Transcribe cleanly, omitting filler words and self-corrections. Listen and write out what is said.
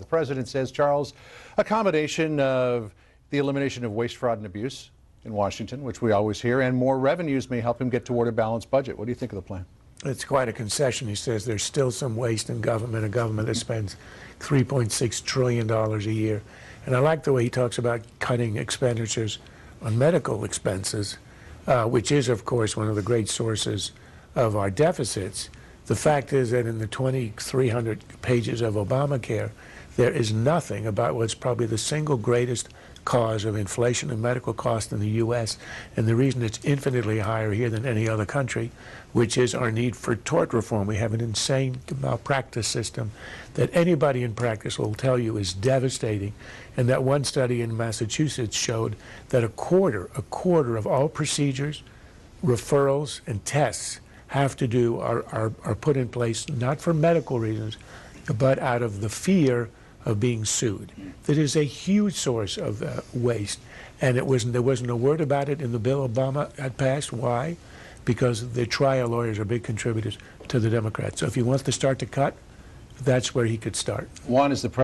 The president says, Charles, a combination of the elimination of waste, fraud, and abuse in Washington, which we always hear, and more revenues may help him get toward a balanced budget. What do you think of the plan? It's quite a concession. He says there's still some waste in government, a government that spends $3.6 trillion a year. And I like the way he talks about cutting expenditures on medical expenses, which is, of course, one of the great sources of our deficits. The fact is that in the 2,300 pages of Obamacare, there is nothing about what's probably the single greatest cause of inflation and medical costs in the U.S., and the reason it's infinitely higher here than any other country, which is our need for tort reform. We have an insane malpractice system that anybody in practice will tell you is devastating, and that one study in Massachusetts showed that a quarter of all procedures, referrals, and tests have to do are put in place not for medical reasons, but out of the fear of being sued. That is a huge source of waste, and there wasn't a word about it in the bill Obama had passed. Why? Because the trial lawyers are big contributors to the Democrats. So if he wants to start to cut, that's where he could start. One is the